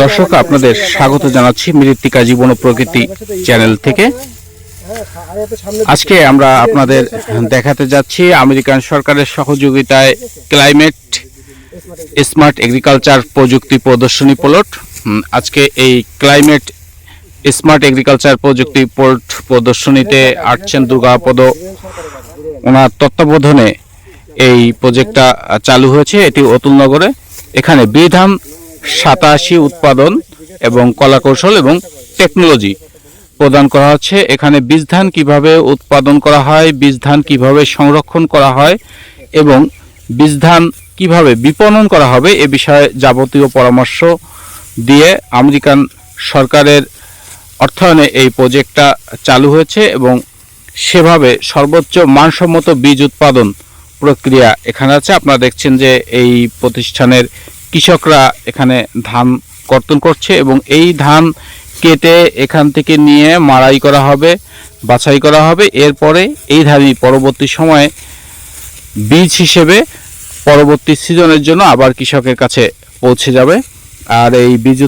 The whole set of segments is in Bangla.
দর্শক, আপনাদের স্বাগত জানাচ্ছি মৃত্তিকা জীবন ও প্রকৃতি চ্যানেল থেকে। আজকে আমরা আপনাদের দেখাতে যাচ্ছি আমেরিকান সরকারের সহযোগিতায় ক্লাইমেট স্মার্ট এগ্রিকালচার প্রযুক্তি প্রদর্শনী প্লট। আজকে এই ক্লাইমেট স্মার্ট এগ্রিকালচার প্রযুক্তি প্লট প্রদর্শনীতে আসছেন দুর্গাপদ, ওনার তত্ত্বাবধানে এই প্রজেক্টটা চালু হয়েছে। এটি অতুলনগরে। এখানে বিধান 87 উৎপাদন এবং কলা কৌশল এবং টেকনোলজি প্রদান করা হচ্ছে। এখানে বীজ ধান কিভাবে উৎপাদন করা হয়, বীজ ধান কিভাবে সংরক্ষণ করা হয় এবং বীজ ধান কিভাবে বিপণন করা হবে এ বিষয়ে যাবতীয় পরামর্শ দিয়ে আমেরিকান সরকারের অর্থায়নে এই প্রজেক্টটা চালু হয়েছে এবং সেভাবে সর্বোচ্চ মানসম্মত বীজ উৎপাদন প্রক্রিয়া এখানে আছে। আপনারা দেখছেন যে এই প্রতিষ্ঠানের কৃষকরা এখানে ধান কর্তন করছে এবং এই ধান কেটে এখান থেকে নিয়ে মাড়াই করা হবে, বাছাই করা হবে। এরপরে এই ধানই পরবর্তী সময়ে বীজ হিসেবে পরবর্তী সিজনের জন্য আবার কৃষকের কাছে পৌঁছে যাবে। আর এই বীজ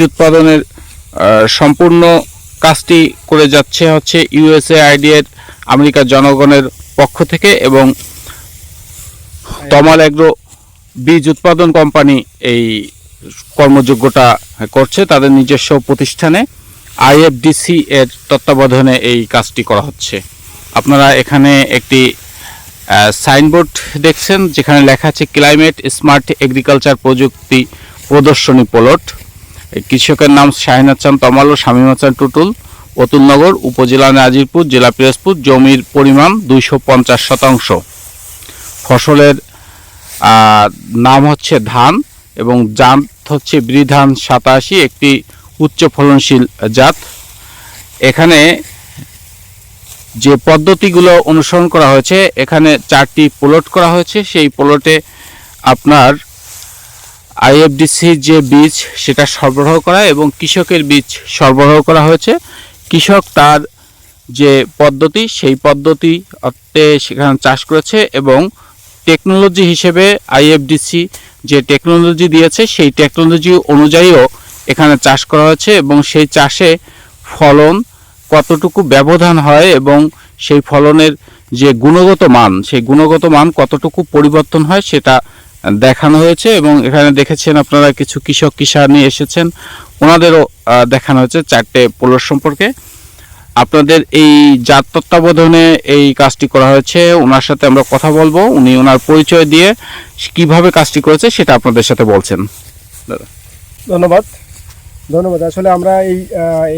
উৎপাদনের সম্পূর্ণ কাজটি করে যাচ্ছে হচ্ছে USAID এর আমেরিকার জনগণের পক্ষ থেকে এবং তমাল এগ্রো বীজ উৎপাদন কোম্পানি এই কর্মযোগ্যটা করছে তাদের নিজস্ব প্রতিষ্ঠানে। IFDC এর তত্ত্বাবধানে এই কাজটি করা হচ্ছে। আপনারা এখানে একটি সাইনবোর্ড দেখছেন যেখানে লেখা আছে ক্লাইমেট স্মার্ট এগ্রিকালচার প্রযুক্তি প্রদর্শনী প্লট। কৃষকের নাম শাহিন আচ্ছান তমাল ও শামীম আচ্ছান টুটুল, অতুলনগর, উপজেলা নাজিরপুর, জেলা পিরোজপুর। জমির পরিমাণ 250 শতাংশ। ফসলের নাম হচ্ছে ধান এবং জাত হচ্ছে বিধান 87, একটি উচ্চ ফলনশীল জাত। এখানে যে পদ্ধতিগুলো অনুসরণ করা হয়েছে, এখানে 4টি প্লট করা হয়েছে। সেই প্লটে আপনার IFDC যে বীজ সেটা সরবরাহ করা এবং কৃষকের বীজ সরবরাহ করা হয়েছে। কৃষক তার যে পদ্ধতি সেই পদ্ধতি অর্থে সেখানে চাষ করেছে এবং টেকনোলজি হিসেবে IFDC যে টেকনোলজি দিয়েছে সেই টেকনোলজি অনুযায়ীও এখানে চাষ করা হয়েছে এবং সেই চাষে ফলন কতটুকু ব্যবধান হয় এবং সেই ফলনের যে গুণগত মান, সেই গুণগত মান কতটুকু পরিবর্তন হয় সেটা দেখানো হয়েছে। এবং এখানে দেখেছেন আপনারা কিছু কৃষক কিষাণী এসেছেন, ওনাদেরও দেখানো হয়েছে 4টে প্লট সম্পর্কে। আপনাদের এই জাত তত্ত্বাবধানে এই কাজটি করা হয়েছে। ওনার সাথে আমরা কথা বলবো, উনি ওনার পরিচয় দিয়ে কিভাবে কাজটি করেছে সেটা আপনাদের সাথে বলছেন। দাদা ধন্যবাদ। আসলে আমরা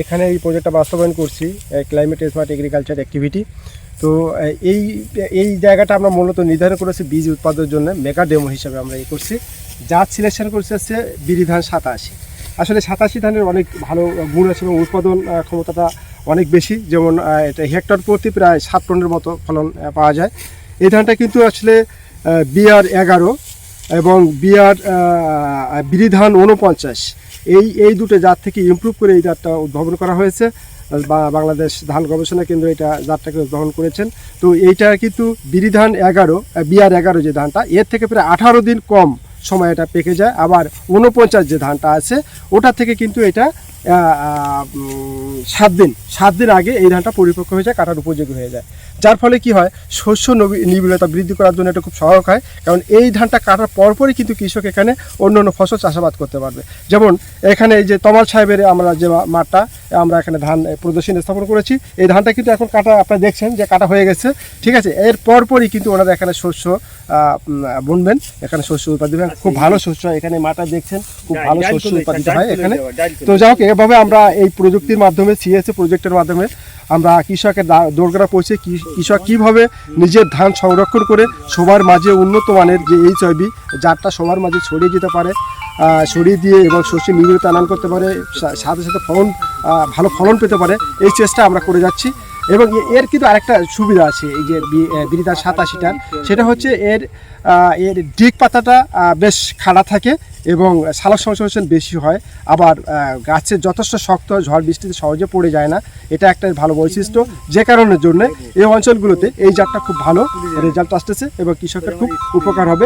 এখানে এই প্রজেক্টটা বাস্তবায়ন করছি ক্লাইমেট স্মার্ট এগ্রিকালচার অ্যাক্টিভিটি। তো এই জায়গাটা আমরা মূলত নির্ধারণ করেছি বীজ উৎপাদনের জন্য মেগা ডেমো হিসাবে আমরা করছি। জাত সিলেকশন করছে হচ্ছে বিধান 87। আসলে 87 ধানের অনেক ভালো গুণ আছে এবং উৎপাদন ক্ষমতাটা অনেক বেশি। যেমন এটা হেক্টর প্রতি প্রায় 7 টনের মতো ফলন পাওয়া যায়। এই ধানটা কিন্তু আসলে BR 11 এবং বিধান 49 এই দুটো জাত থেকে ইমপ্রুভ করে এই জাতটা উদ্ভাবন করা হয়েছে। বাংলাদেশ ধান গবেষণা কেন্দ্র এটা জাতটাকে উদ্ভাবন করেছেন। তো এইটা কিন্তু বিধান 11 BR 11 যে ধানটা এর থেকে প্রায় 18 দিন কম সময় এটা পেকে যায়। আবার 49 যে ধানটা আছে ওটা থেকে কিন্তু এটা 7 দিন আগে এই ধানটা পরিপক্ক হয়ে যায়, কাটার উপযোগী হয়ে যায়। যার ফলে কি হয়, শস্য নিবিড়তা বৃদ্ধি করার জন্য এটা খুব সহায়ক হয়। কারণ এই ধানটা কাটার পরপরই কিন্তু কৃষক এখানে অন্য ফসল চাষাবাদ করতে পারবে। যেমন এখানে এই যে তমাল সাহেবের আমরা যে মাঠটা আমরা এখানে ধান প্রদর্শনী স্থাপন করেছি, এই ধানটা কিন্তু এখন কাটা আপনারা দেখছেন যে কাটা হয়ে গেছে, ঠিক আছে। এর পরপরই কিন্তু ওনারা এখানে শস্য বুনবেন, এখানে শস্য উৎপাদিত হয়। খুব ভালো শস্য এখানে মাঠটা দেখছেন, খুব ভালো শস্য উৎপাদিত হয় এখানে। তো যাই হোক, এভাবে আমরা এই প্রযুক্তির মাধ্যমে CSA প্রজেক্টের মাধ্যমে আমরা কৃষকের দোরগোড়ায় পৌঁছে কৃষক কীভাবে নিজের ধান সংরক্ষণ করে সবার মাঝে উন্নত মানের যে HIB জাতটা সবার মাঝে ছড়িয়ে যেতে পারে, ছড়িয়ে দিয়ে এবং শস্যের নিবিড়তা আনয়ন করতে পারে, সাথে সাথে ভালো ফলন পেতে পারে, এই চেষ্টা আমরা করে যাচ্ছি। এবং এর কিন্তু আরেকটা সুবিধা আছে এই যে বিরিধান 87টার, সেটা হচ্ছে এর ডিগ পাতাটা বেশ খাড়া থাকে এবং সালোক সংশ্লেষণ বেশি হয়, আবার গাছের যথেষ্ট শক্ত, ঝড় বৃষ্টিতে সহজে পড়ে যায় না। এটা একটা ভালো বৈশিষ্ট্য, যে কারণের জন্য এই অঞ্চলগুলোতে এই জাতটা খুব ভালো রেজাল্ট আসতেছে এবং কৃষকের খুব উপকার হবে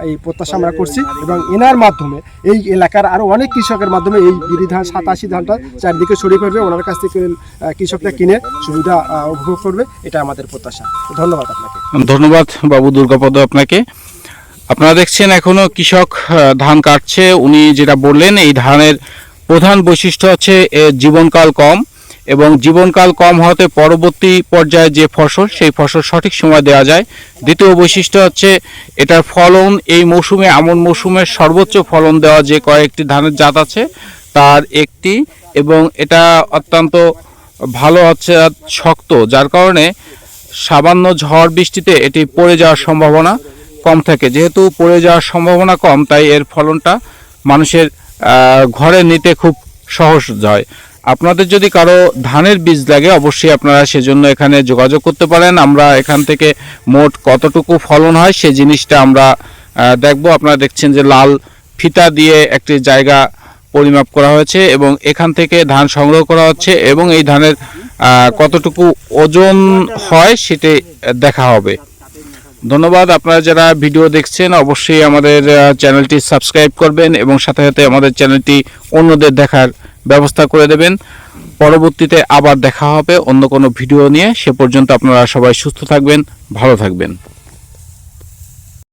এই প্রত্যাশা আমরা করছি। এবং এনার মাধ্যমে এই এলাকার আরও অনেক কৃষকের মাধ্যমে এই বিরিধান 87 ধানটা চারিদিকে ছড়িয়ে পড়বে, ওনার কাছ থেকে কৃষকরা কিনে সুবিধা উপভোগ করবে, এটা আমাদের প্রত্যাশা। ধন্যবাদ আপনাকে। ধন্যবাদ বাবু দুর্গাপদ আপনাকে। আপনারা দেখছেন এখনো কৃষক ধান কাটছে। উনি যেটা বললেন, এই ধানের প্রধান বৈশিষ্ট্য হচ্ছে এর জীবনকাল কম, এবং জীবনকাল কম হতে পরবর্তী পর্যায়ে যে ফসল, সেই ফসল সঠিক সময় দেওয়া যায়। দ্বিতীয় বৈশিষ্ট্য হচ্ছে এটার ফলন এই মৌসুমে, আমন মৌসুমে সর্বোচ্চ ফলন দেওয়া যে কয়েকটি ধানের জাত আছে তার একটি, এবং এটা অত্যন্ত ভালো হচ্ছে শক্ত, যার কারণে সামান্য ঝড় বৃষ্টিতে এটি পড়ে যাওয়ার সম্ভাবনা কম থাকে। যেহেতু পড়ে যাওয়ার সম্ভাবনা কম, তাই এর ফলনটা মানুষের ঘরে নিতে খুব সহজ হয়। আপনাদের যদি কারো ধানের বীজ লাগে, অবশ্যই আপনারা সেজন্য এখানে যোগাযোগ করতে পারেন। আমরা এখান থেকে মোট কতটুকু ফলন হয় সেই জিনিসটা আমরা দেখব। আপনারা দেখছেন যে লাল ফিতা দিয়ে একটি জায়গা পরিমাপ করা হয়েছে এবং এখান থেকে ধান সংগ্রহ করা হচ্ছে, এবং এই ধানের কতটুকু ওজন হয় সেটি দেখা হবে। ধন্যবাদ। আপনারা যারা ভিডিও দেখছেন অবশ্যই আমাদের চ্যানেলটি সাবস্ক্রাইব করবেন এবং সাথে সাথে আমাদের চ্যানেলটি অন্যদের দেখার ব্যবস্থা করে দেবেন। পরবর্তীতে আবার দেখা হবে অন্য কোনো ভিডিও নিয়ে। সে পর্যন্ত আপনারা সবাই সুস্থ থাকবেন, ভালো থাকবেন।